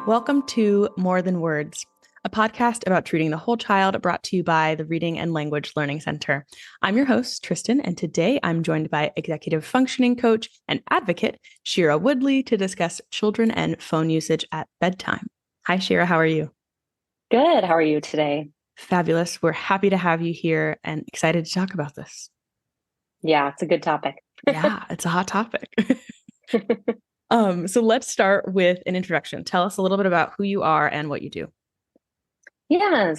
Welcome to More Than Words, a podcast about treating the whole child brought to you by the Reading and Language Learning Center. I'm your host, Tristan, and today I'm joined by executive functioning coach and advocate, Shira Woodlee, to discuss children and phone usage at bedtime. Hi, Shira. How are you? Good. How are you today? Fabulous. We're happy to have you here and excited to talk about this. Yeah, it's a good topic. Yeah, it's a hot topic. So let's start with an introduction. Tell us a little bit about who you are and what you do. I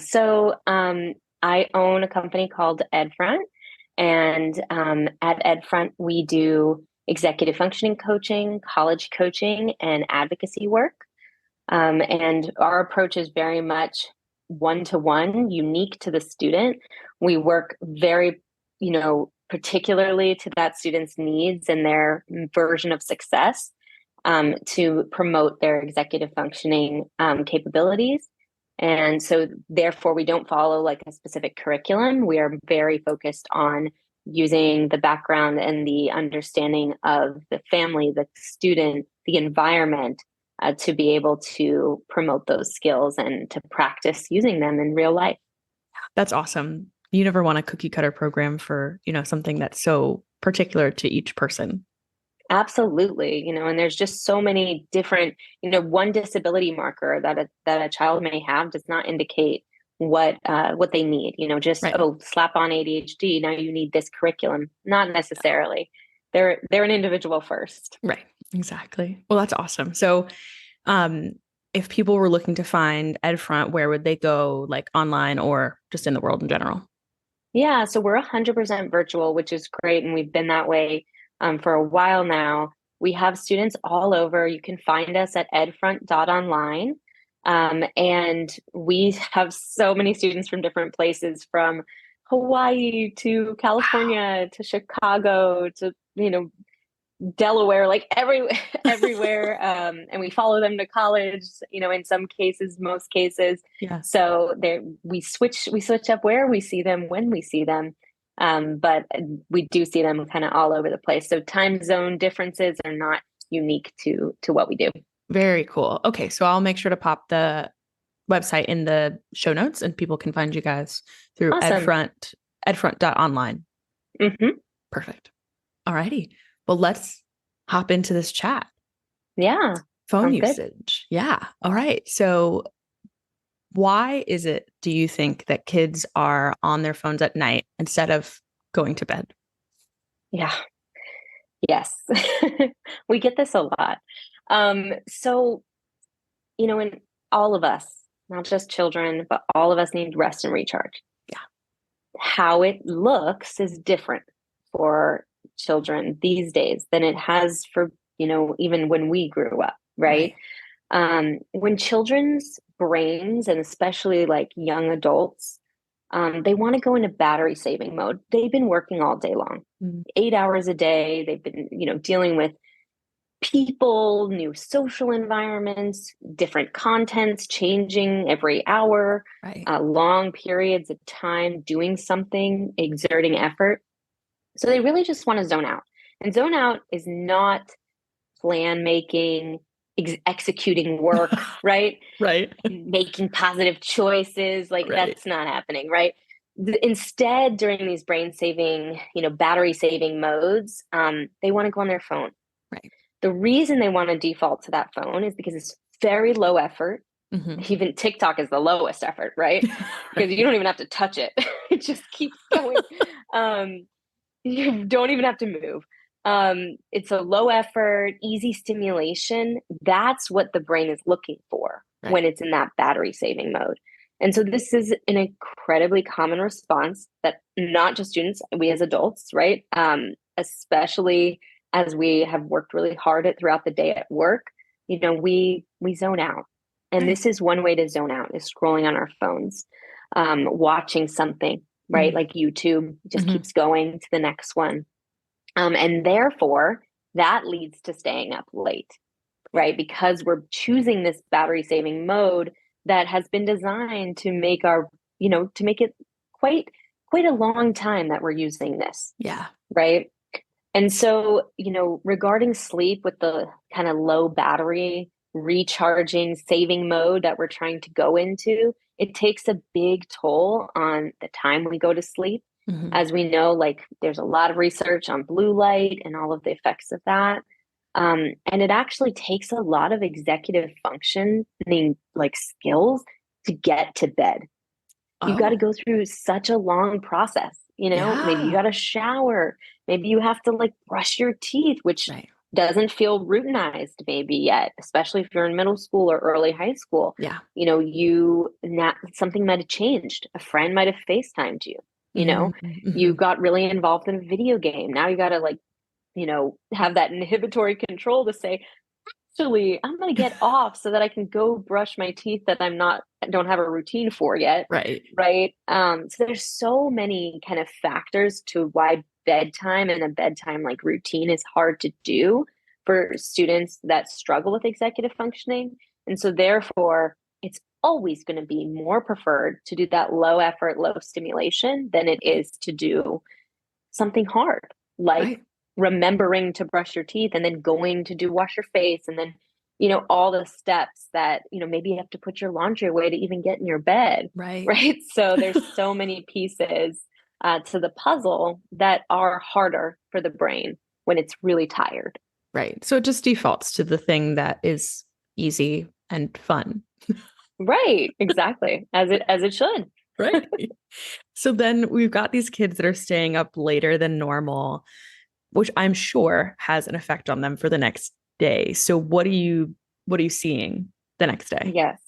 own a company called EdFront, and at EdFront, we do executive functioning coaching, college coaching, and advocacy work. And our approach is very much one-to-one, unique to the student. We work very, particularly to that student's needs and their version of success to promote their executive functioning capabilities. And so, therefore, we don't follow like a specific curriculum. We are very focused on using the background and the understanding of the family, the student, the environment to be able to promote those skills and to practice using them in real life. That's awesome. You never want a cookie cutter program for, something that's so particular to each person. Absolutely. And there's just so many different, one disability marker that a child may have does not indicate what they need, Right. slap on ADHD. Now you need this curriculum. Not necessarily. They're an individual first. Right. Exactly. Well, that's awesome. So, if people were looking to find EdFront, where would they go, like online or just in the world in general? Yeah. So we're 100% virtual, which is great. And we've been that way for a while now. We have students all over. You can find us at edfront.online. And we have so many students from different places, from Hawaii to California to Chicago to, Delaware, like everywhere. And we follow them to college, in some cases, most cases. Yeah. So we switch up where we see them, when we see them. But we do see them kind of all over the place. So time zone differences are not unique to what we do. Very cool. Okay. So I'll make sure to pop the website in the show notes and people can find you guys through Awesome. edfront.online. Mm-hmm. Perfect. All righty. Well, let's hop into this chat. Yeah. Phone Sounds good. usage. Yeah. All right. So why is it, do you think, that kids are on their phones at night instead of going to bed? Yeah. Yes. We get this a lot. So, in all of us, not just children, but all of us need rest and recharge. Yeah. How it looks is different for children these days than it has for, even when we grew up, right? When children's brains, and especially like young adults, they want to go into battery saving mode. They've been working all day long, 8 hours a day. They've been, dealing with people, new social environments, different contents changing every hour, Right. long periods of time doing something, exerting effort. So they really just want to zone out. And zone out is not plan making, executing work, right? Right. Making positive choices. Like Right. that's not happening, right? Instead, during these brain saving, battery saving modes, they want to go on their phone. Right. The reason they want to default to that phone is because it's very low effort. Mm-hmm. Even TikTok is the lowest effort, right? Because you don't even have to touch it. It just keeps going. You don't even have to move. It's a low effort, easy stimulation. That's what the brain is looking for when it's in that battery saving mode. And so this is an incredibly common response that not just students, we as adults, right? Especially as we have worked really hard throughout the day at work, we zone out. And this is one way to zone out, is scrolling on our phones, watching something, right? Like YouTube just keeps going to the next one. And therefore, that leads to staying up late, right? Because we're choosing this battery saving mode that has been designed to make to make it quite a long time that we're using this. Yeah. Right. And so, regarding sleep with the kind of low battery recharging, saving mode that we're trying to go into, it takes a big toll on the time we go to sleep. Mm-hmm. As we know, like there's a lot of research on blue light and all of the effects of that. And it actually takes a lot of executive functioning like skills to get to bed. You got to Oh, go through such a long process. Maybe you yeah. got to shower. Maybe you have to like brush your teeth, which Right. doesn't feel routinized maybe yet, especially if you're in middle school or early high school. Yeah. Something might have changed. A friend might have FaceTimed you. You Mm-hmm. got really involved in a video game. Now you got to like, have that inhibitory control to say, actually, I'm going to get off so that I can go brush my teeth that don't have a routine for yet. Right. Right. So there's so many kind of factors to why bedtime and a bedtime like routine is hard to do for students that struggle with executive functioning. And so therefore, it's always going to be more preferred to do that low effort, low stimulation than it is to do something hard, like Right. remembering to brush your teeth and then going to do wash your face and then, all the steps that, maybe you have to put your laundry away to even get in your bed. Right. Right. So there's so many pieces to the puzzle that are harder for the brain when it's really tired. Right. So it just defaults to the thing that is easy and fun. Right. Exactly. As it should. Right. So then we've got these kids that are staying up later than normal, which I'm sure has an effect on them for the next day. So what are you seeing the next day? Yes.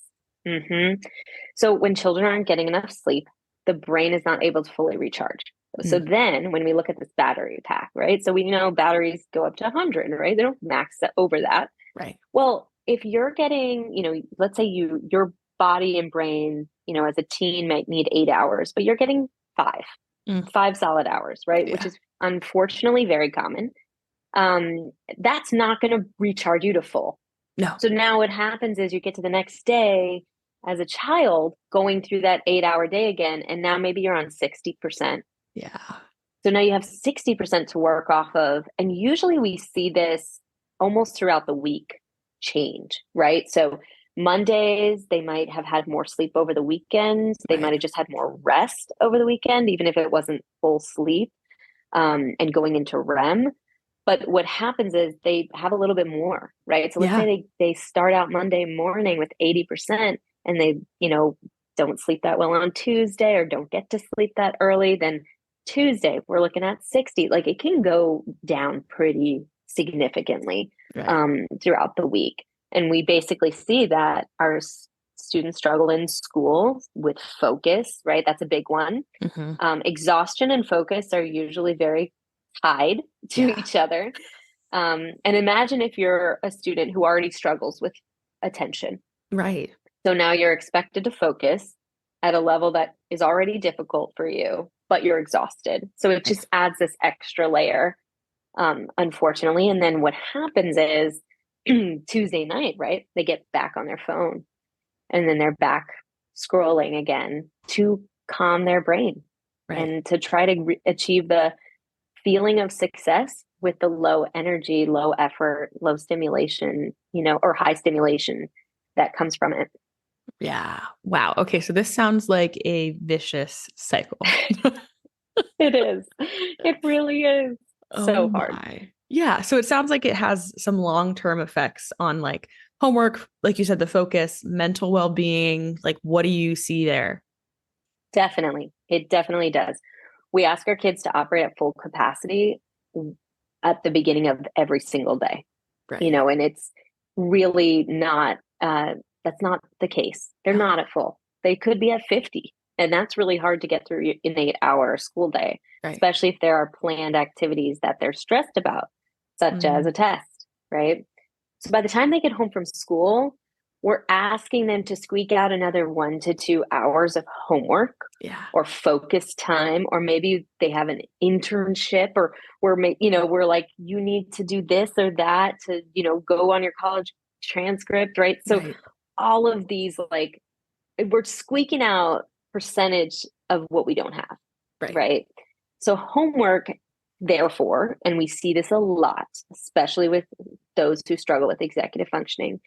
So when children aren't getting enough sleep, the brain is not able to fully recharge. So Mm, then when we look at this battery pack, right? So we know batteries go up to 100, right? They don't max over that. right. Well, if you're getting, let's say your body and brain, as a teen might need 8 hours, but you're getting five, Mm, 5 solid hours, right? Which yeah. is unfortunately very common. That's not going to recharge you to full. No. So now what happens is you get to the next day as a child going through that 8 hour day again, and now maybe you're on 60%. Yeah. So now you have 60% to work off of. And usually we see this almost throughout the week change, right? So Mondays, they might have had more sleep over the weekend. They Right. might have just had more rest over the weekend, even if it wasn't full sleep and going into REM. But what happens is they have a little bit more, right? So let's say Yeah. they start out Monday morning with 80% and they, don't sleep that well on Tuesday or don't get to sleep that early, then Tuesday we're looking at 60. Like it can go down pretty significantly Right. throughout the week. And we basically see that our students struggle in school with focus, right? That's a big one. Hmm. Exhaustion and focus are usually very tied to Yeah. each other. And imagine if you're a student who already struggles with attention. Right. So now you're expected to focus at a level that is already difficult for you, but you're exhausted. So it Right. just adds this extra layer, unfortunately. And then what happens is Tuesday night, right? They get back on their phone and then they're back scrolling again to calm their brain Right. and to try to achieve the feeling of success with the low energy, low effort, low stimulation, or high stimulation that comes from it. Yeah. Wow. Okay. So this sounds like a vicious cycle. It is. It really is Oh so hard. my. Yeah. So it sounds like it has some long-term effects on like homework, like you said, the focus, mental well-being. Like, what do you see there? Definitely. It definitely does. We ask our kids to operate at full capacity at the beginning of every single day, Right. and it's really not, that's not the case. They're No. not at full. They could be at 50. And that's really hard to get through an 8 hour school day, Right. especially if there are planned activities that they're stressed about, such as Mm, a test, right? So by the time they get home from school, we're asking them to squeak out another 1 to 2 hours of homework yeah. or focus time, or maybe they have an internship, or we're like, you need to do this or that to, go on your college transcript, right? So Right. all of these, like, we're squeaking out percentage of what we don't have, Right. right? So homework, therefore, and we see this a lot, especially with those who struggle with executive functioning,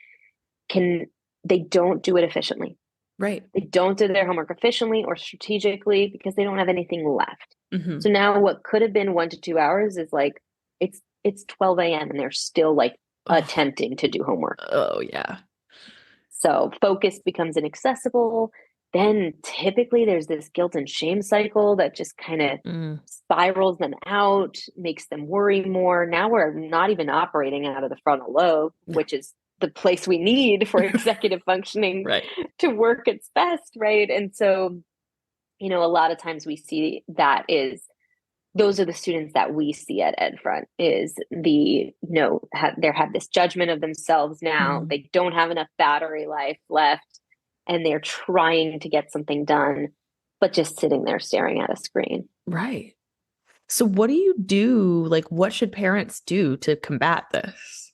can, they don't do it efficiently. Right. They don't do their homework efficiently or strategically because they don't have anything left. Mm-hmm. So now what could have been 1 to 2 hours is like, it's 12 a.m. and they're still like Oh, attempting to do homework. oh yeah. So focus becomes inaccessible. Then typically there's this guilt and shame cycle that just kind of Mm. spirals them out, makes them worry more. Now we're not even operating out of the frontal lobe, which is the place we need for executive functioning Right. to work its best, right? And so, a lot of times we see that is those are the students that we see at EdFront is they have this judgment of themselves now. Mm. They don't have enough battery life left and they're trying to get something done, but just sitting there staring at a screen. Right. So what do you do? Like, what should parents do to combat this?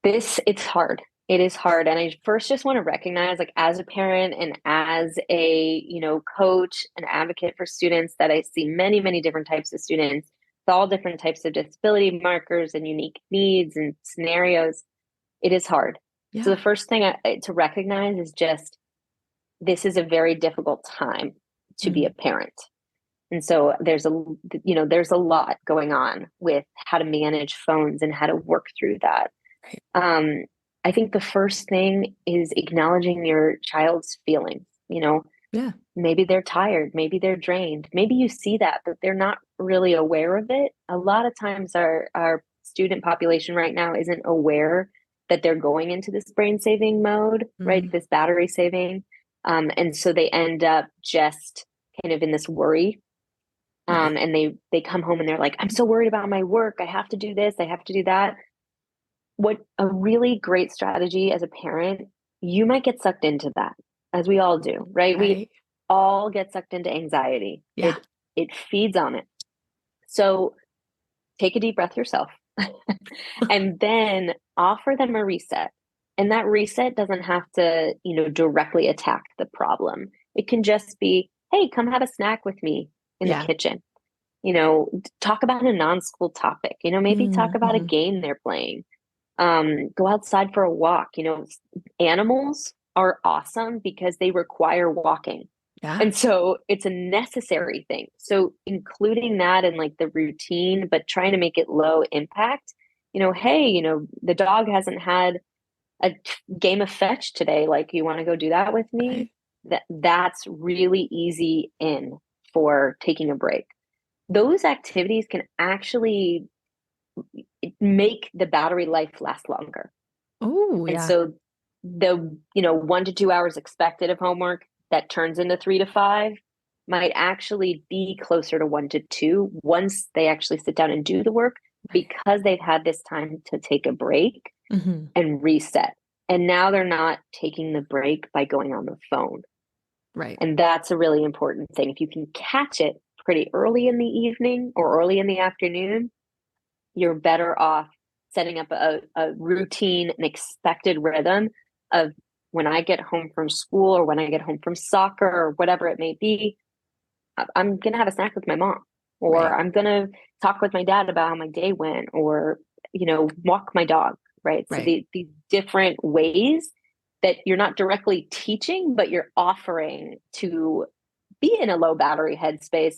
It's hard. It is hard. And I first just want to recognize, like, as a parent and as a, coach and advocate for students, that I see many, many different types of students with all different types of disability markers and unique needs and scenarios. It is hard. So Yeah. the first thing to recognize is just this is a very difficult time to be a Mm. parent. And so there's a lot going on with how to manage phones and how to work through that. Right. I think the first thing is acknowledging your child's feelings. Yeah. Maybe they're tired, maybe they're drained, maybe you see that, but they're not really aware of it. A lot of times our student population right now isn't aware that they're going into this brain saving mode, right? Mm. This battery saving. And so they end up just kind of in this worry. Right. And they come home and they're like, I'm so worried about my work. I have to do this. I have to do that. What a really great strategy as a parent, you might get sucked into that, as we all do, right? We Right. all get sucked into anxiety. Yeah. It feeds on it. So take a deep breath yourself and then offer them a reset. And that reset doesn't have to, directly attack the problem. It can just be, hey, come have a snack with me in the Yeah. kitchen. Talk about a non-school topic, maybe talk about a Mm-hmm. game they're playing. Go outside for a walk. Animals are awesome because they require walking. Yeah. And so it's a necessary thing. So including that in like the routine, but trying to make it low impact, hey, the dog hasn't had a game of fetch today. Like, you want to go do that with me? Right. That's really easy in for taking a break. Those activities can actually make the battery life last longer. Oh, And yeah. so the, 1 to 2 hours expected of homework that turns into 3 to 5 might actually be closer to 1 to 2 once they actually sit down and do the work because they've had this time to take a break Mm-hmm. and reset. And now they're not taking the break by going on the phone. Right. And that's a really important thing. If you can catch it pretty early in the evening or early in the afternoon, you're better off setting up a routine, an expected rhythm of when I get home from school or when I get home from soccer or whatever it may be, I'm going to have a snack with my mom, or Right. I'm going to talk with my dad about how my day went, or, walk my dog, right? So Right. these different ways that you're not directly teaching, but you're offering to be in a low battery headspace,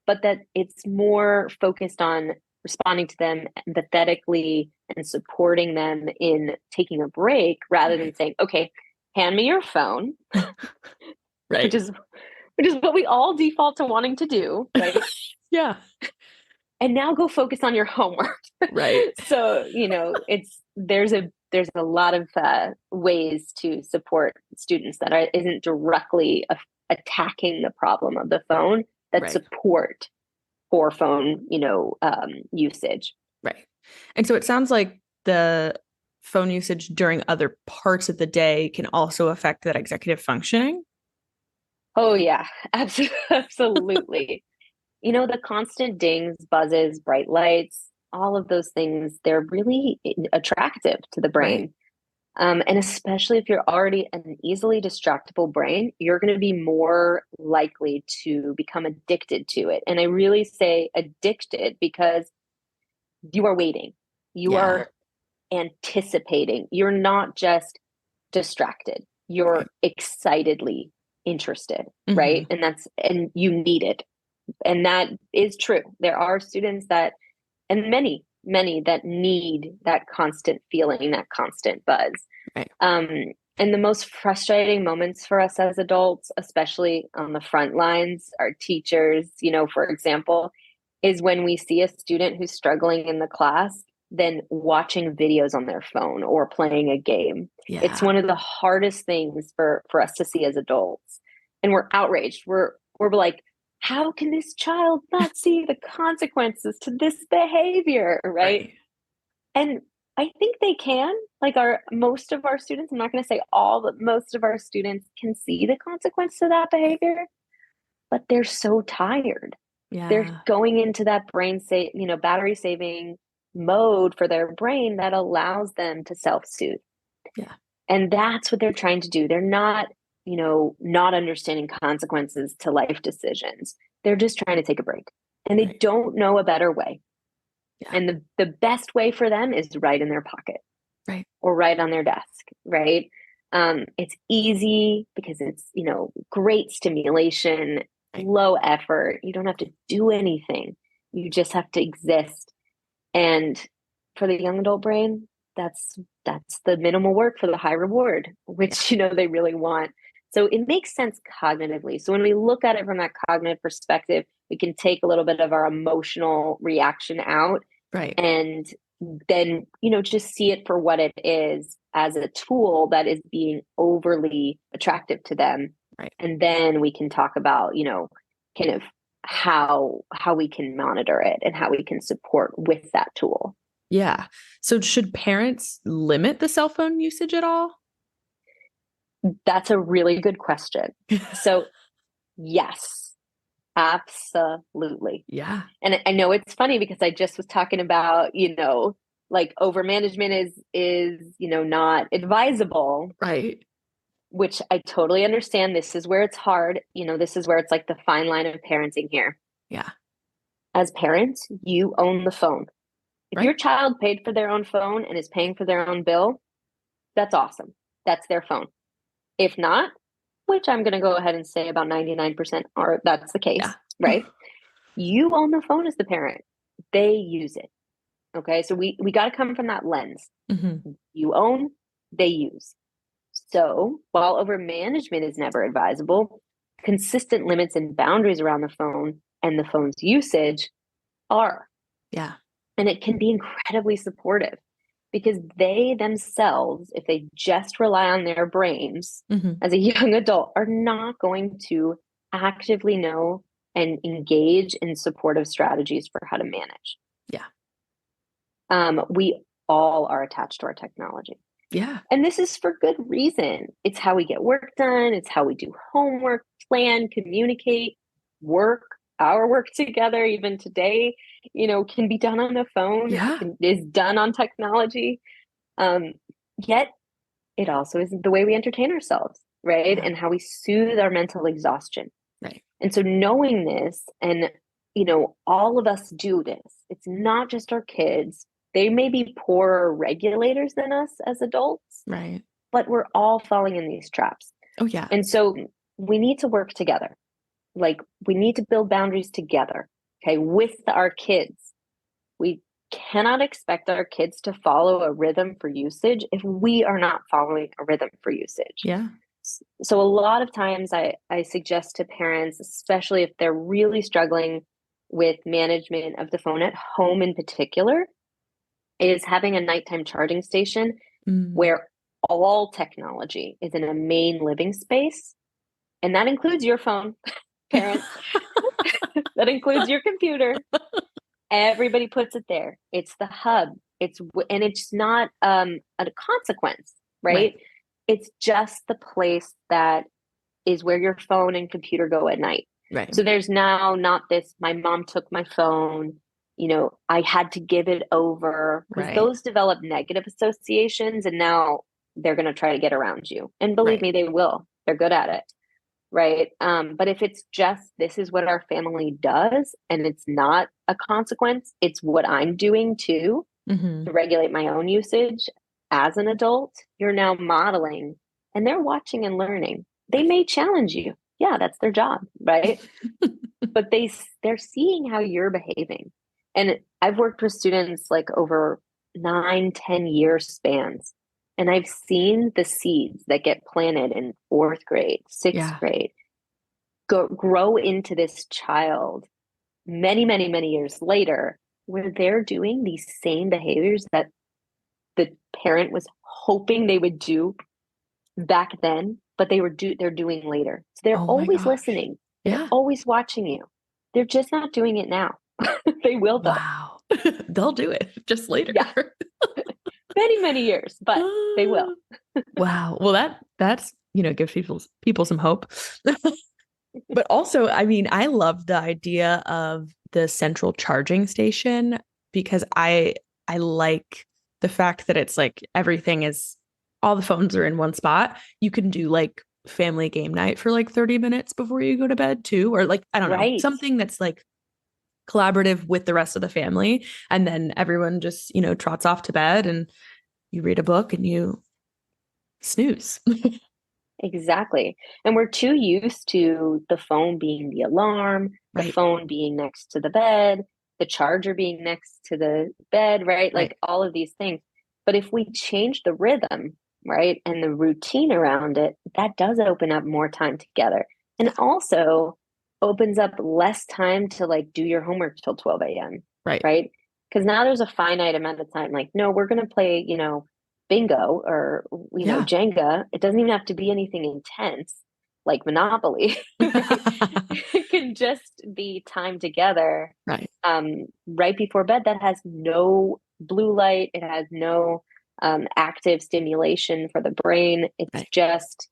but that it's more focused on responding to them empathetically and supporting them in taking a break rather than Right. saying, okay, hand me your phone, which Right. is what we all default to wanting to do, right? Yeah. And now go focus on your homework. Right. So, there's a lot of ways to support students that isn't directly attacking the problem of the phone, that Right. support for phone, usage. Right. And so it sounds like the phone usage during other parts of the day can also affect that executive functioning. Oh yeah, absolutely. The constant dings, buzzes, bright lights, all of those things, they're really attractive to the Right. brain. And especially if you're already an easily distractible brain, you're going to be more likely to become addicted to it. And I really say addicted because you are waiting. You Yeah. are anticipating. You're not just distracted. You're excitedly interested, right? And you need it. And that is true. There are students that, and many that need that constant feeling, that constant buzz. Right. And the most frustrating moments for us as adults, especially on the front lines, our teachers, for example, is when we see a student who's struggling in the class, then watching videos on their phone or playing a game. Yeah. It's one of the hardest things for us to see as adults. And we're outraged. We're like, how can this child not see the consequences to this behavior, right? And I think they can. Like most of our students, I'm not going to say all, but most of our students can see the consequence to that behavior, but they're so tired. Yeah. They're going into that battery saving mode for their brain that allows them to self-soothe. Yeah. And that's what they're trying to do. They're not, not understanding consequences to life decisions. They're just trying to take a break, and they don't know a better way. Yeah. And the best way for them is right in their pocket, right, or right on their desk, right? It's easy because it's, great stimulation, low effort. You don't have to do anything. You just have to exist. And for the young adult brain, that's the minimal work for the high reward, which, they really want. So it makes sense cognitively. So when we look at it from that cognitive perspective, we can take a little bit of our emotional reaction out. Right. And then, just see it for what it is, as a tool that is being overly attractive to them. Right. And then we can talk about, kind of how we can monitor it and how we can support with that tool. Yeah. So should parents limit the cell phone usage at all? That's a really good question. So yes, absolutely. Yeah. And I know it's funny because I just was talking about, like over management is, not advisable. Right. Which I totally understand. This is where it's hard. This is where it's like the fine line of parenting here. Yeah. As parents, you own the phone. If your child paid for their own phone and is paying for their own bill, that's awesome. That's their phone. If not, which I'm going to go ahead and say about 99% are, that's the case, right? You own the phone as the parent. They use it. Okay. So we got to come from that lens. You own, they use. So while over management is never advisable, consistent limits and boundaries around the phone and the phone's usage are. Yeah. And it can be incredibly supportive because they themselves, if they just rely on their brains as a young adult, are not going to actively know and engage in supportive strategies for how to manage. Yeah. We all are attached to our technology. Yeah. And this is for good reason. It's how we get work done. It's how we do homework, plan, communicate, our work together, even today, can be done on the phone. Yeah. Is done on technology. Yet it also is the way we entertain ourselves, right? Yeah. And how we soothe our mental exhaustion. Right. And so knowing this, and, all of us do this. It's not just our kids. They may be poorer regulators than us as adults, right? But we're all falling in these traps. Oh, yeah. And so we need to work together. Like, we need to build boundaries together, okay, with our kids. We cannot expect our kids to follow a rhythm for usage if we are not following a rhythm for usage. Yeah. So a lot of times I suggest to parents, especially if they're really struggling with management of the phone at home in particular, is having a nighttime charging station where all technology is in a main living space. And that includes your phone, parents. That includes your computer. Everybody puts it there. It's the hub. And it's not a consequence, right? It's just the place that is where your phone and computer go at night. Right. So there's now not this, my mom took my phone, I had to give it over, because those develop negative associations, and now they're going to try to get around you. And believe me, they will. They're good at it. Right. But if it's just, this is what our family does, and it's not a consequence, it's what I'm doing too, to regulate my own usage as an adult, you're now modeling and they're watching and learning. They may challenge you. Yeah, that's their job, right? But they're seeing how you're behaving. And I've worked with students like over 9, 10 year spans. And I've seen the seeds that get planted in fourth grade, sixth Yeah. grade, grow into this child many, many, many years later, where they're doing these same behaviors that the parent was hoping they would do back then, but they're doing later. So they're Oh my always gosh. listening. They're Yeah. always watching you. They're just not doing it now. They will though. Wow. They'll do it just later. Yeah. Many, many years, but they will. Wow. Well, that's, gives people some hope. But also, I mean, I love the idea of the central charging station because I like the fact that it's like everything is all the phones are in one spot. You can do like family game night for like 30 minutes before you go to bed too, or like, I don't know, Right. something that's like collaborative with the rest of the family. And then everyone just, trots off to bed and you read a book and you snooze. Exactly. And we're too used to the phone being the alarm, the Right. phone being next to the bed, the charger being next to the bed, right? Right. Like all of these things. But if we change the rhythm, right, and the routine around it, that does open up more time together. And also opens up less time to like do your homework till 12 a.m., Right. right? Because now there's a finite amount of time. Like, no, we're going to play, bingo or Yeah. Jenga. It doesn't even have to be anything intense like Monopoly. It can just be time together Right. right before bed that has no blue light. It has no active stimulation for the brain. It's Right. just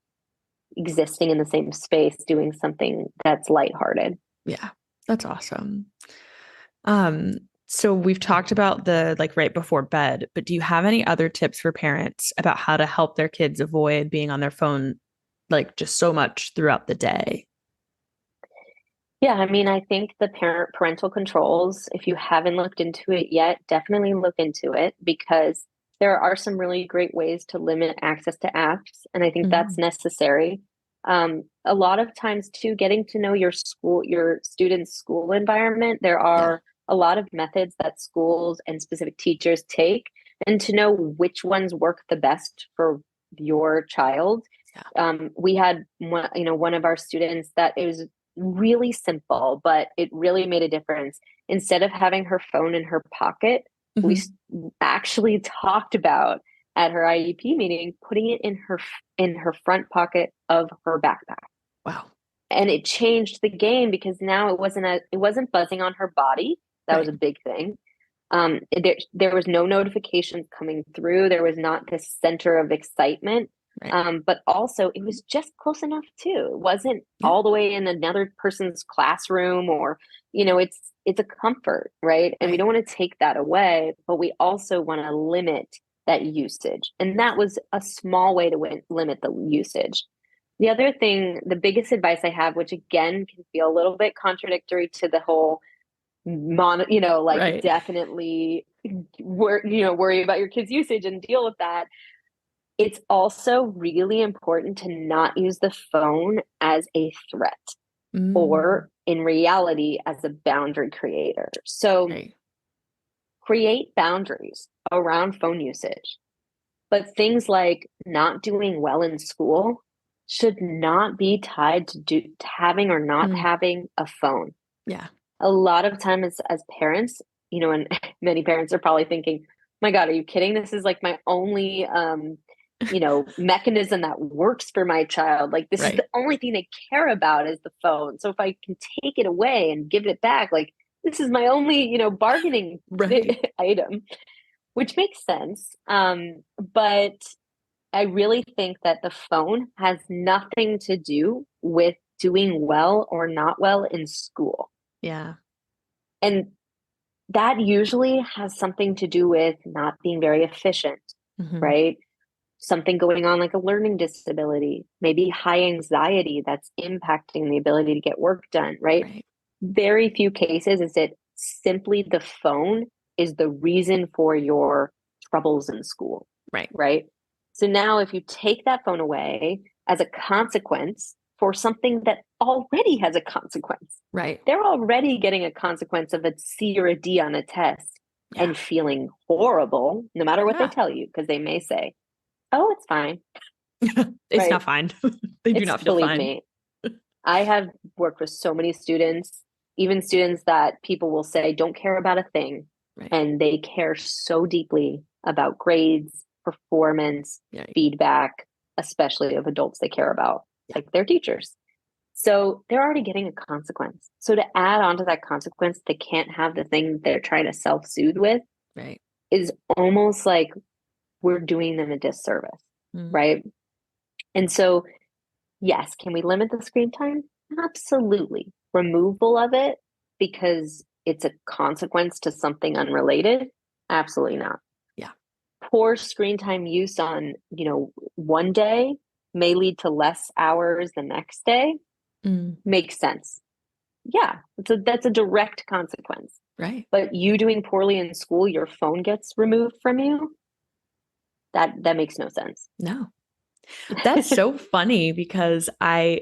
existing in the same space doing something that's lighthearted. Yeah. That's awesome. Um, so we've talked about the like right before bed, but do you have any other tips for parents about how to help their kids avoid being on their phone like just so much throughout the day? Yeah, I mean, I think the parental controls, if you haven't looked into it yet, definitely look into it because there are some really great ways to limit access to apps, and I think that's Mm, necessary. A lot of times too, getting to know your student's school environment, there yeah. are a lot of methods that schools and specific teachers take, and to know which ones work the best for your child. Yeah. We had one of our students that it was really simple, but it really made a difference. Instead of having her phone in her pocket, we Mhm. actually talked about at her IEP meeting putting it in her front pocket of her backpack. Wow. And it changed the game because now it wasn't buzzing on her body. That was Right. a big thing. There was no notifications coming through. There was not this center of excitement. Right. But also it was just close enough too. It wasn't Yeah. all the way in another person's classroom or, it's a comfort, right? And we Right. don't want to take that away, but we also want to limit that usage. And that was a small way to limit the usage. The other thing, the biggest advice I have, which again can feel a little bit contradictory to the whole like Right. definitely worry about your kids' usage and deal with that. It's also really important to not use the phone as a threat Mm, or in reality as a boundary creator. So right. create boundaries around phone usage. But things like not doing well in school should not be tied to having or not Mm, having a phone. yeah. A lot of times as parents, and many parents are probably thinking, my God, are you kidding? This is like my only, mechanism that works for my child. Like this is Right. the only thing they care about is the phone. So if I can take it away and give it back, like this is my only, bargaining Right. item, which makes sense. But I really think that the phone has nothing to do with doing well or not well in school. Yeah. And that usually has something to do with not being very efficient, Hmm. right? Something going on like a learning disability, maybe high anxiety that's impacting the ability to get work done, right? Right. Very few cases is it simply the phone is the reason for your troubles in school. Right. Right. So now if you take that phone away as a consequence for something that already has a consequence, Right. they're already getting a consequence of a C or a D on a test and feeling horrible, no matter what they tell you, because they may say, oh, it's fine. It's not fine. They do not feel believe fine. me, I have worked with so many students, even students that people will say don't care about a thing. Right. And they care so deeply about grades, performance, feedback, especially of adults they care about, like their teachers. So they're already getting a consequence. So to add on to that consequence, they can't have the thing they're trying to self-soothe with, right, is almost like we're doing them a disservice, right? And so, yes, can we limit the screen time? Absolutely. Removal of it because it's a consequence to something unrelated? Absolutely not. Yeah. Poor screen time use on, one day may lead to less hours the next day. Makes sense. Yeah, that's a direct consequence. Right. But you doing poorly in school, your phone gets removed from you. That makes no sense. No. That's so funny because I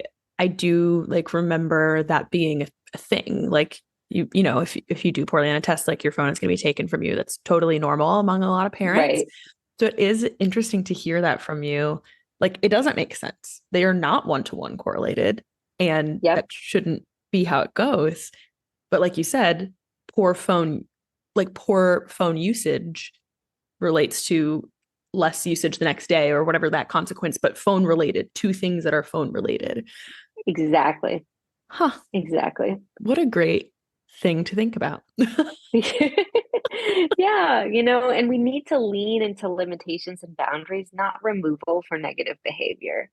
do like remember that being a thing. Like you know, if you do poorly on a test, like your phone is going to be taken from you. That's totally normal among a lot of parents. Right. So it is interesting to hear that from you. Like it doesn't make sense. They are not one-to-one correlated, and that shouldn't be how it goes. But like you said, poor phone usage relates to less usage the next day or whatever that consequence, but phone related, two things that are phone related. Exactly. Huh. Exactly. What a great thing to think about. Yeah, and we need to lean into limitations and boundaries, not removal for negative behavior.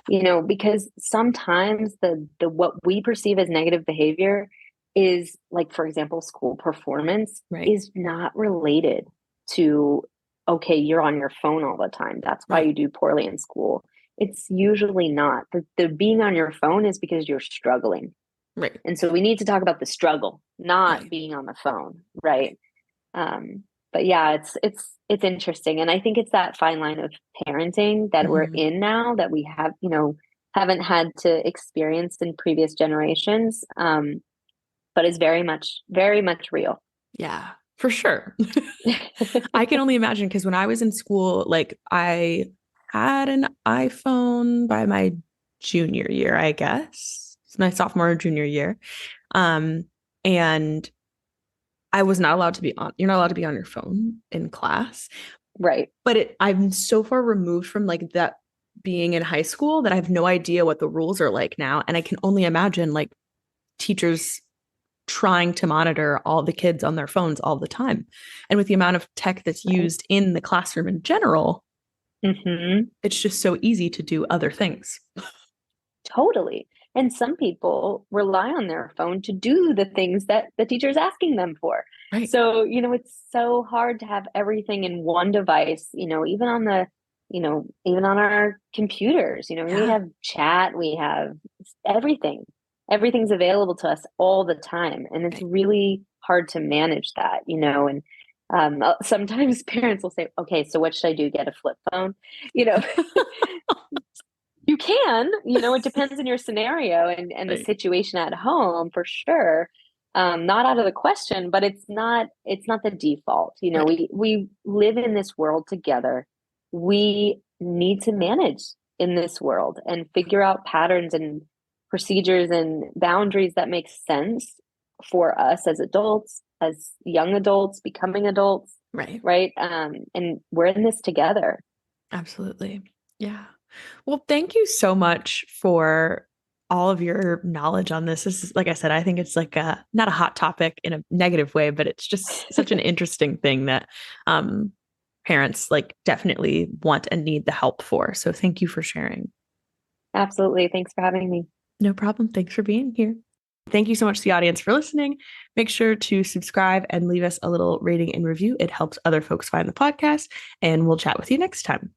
Because sometimes the what we perceive as negative behavior is, like, for example, school performance is not related to, okay, you're on your phone all the time. That's why you do poorly in school. It's usually not. The being on your phone is because you're struggling. Right. And so we need to talk about the struggle, not being on the phone. Right. But yeah, it's interesting. And I think it's that fine line of parenting that we're in now that we have, haven't had to experience in previous generations. But is very much real. Yeah, for sure. I can only imagine because when I was in school, like I had an iPhone by my junior year, I guess. It's my sophomore or junior year. And I was not allowed to be on, you're not allowed to be on your phone in class. Right. But I'm so far removed from like that being in high school that I have no idea what the rules are like now. And I can only imagine like teachers trying to monitor all the kids on their phones all the time. And with the amount of tech that's used in the classroom in general, it's just so easy to do other things. Totally. And some people rely on their phone to do the things that the teacher is asking them for. Right. So, it's so hard to have everything in one device, even on even on our computers, we have chat, we have everything. Everything's available to us all the time. And it's really hard to manage that, and sometimes parents will say, okay, so what should I do? Get a flip phone? You can, it depends on your scenario and the situation at home for sure. Not out of the question, but it's not the default. We live in this world together. We need to manage in this world and figure out patterns and procedures and boundaries that make sense for us as adults, as young adults, becoming adults. Right. And we're in this together. Absolutely. Yeah. Well, thank you so much for all of your knowledge on this. This is, like I said, I think it's like not a hot topic in a negative way, but it's just such an interesting thing that parents like definitely want and need the help for. So thank you for sharing. Absolutely. Thanks for having me. No problem. Thanks for being here. Thank you so much to the audience for listening. Make sure to subscribe and leave us a little rating and review. It helps other folks find the podcast, and we'll chat with you next time.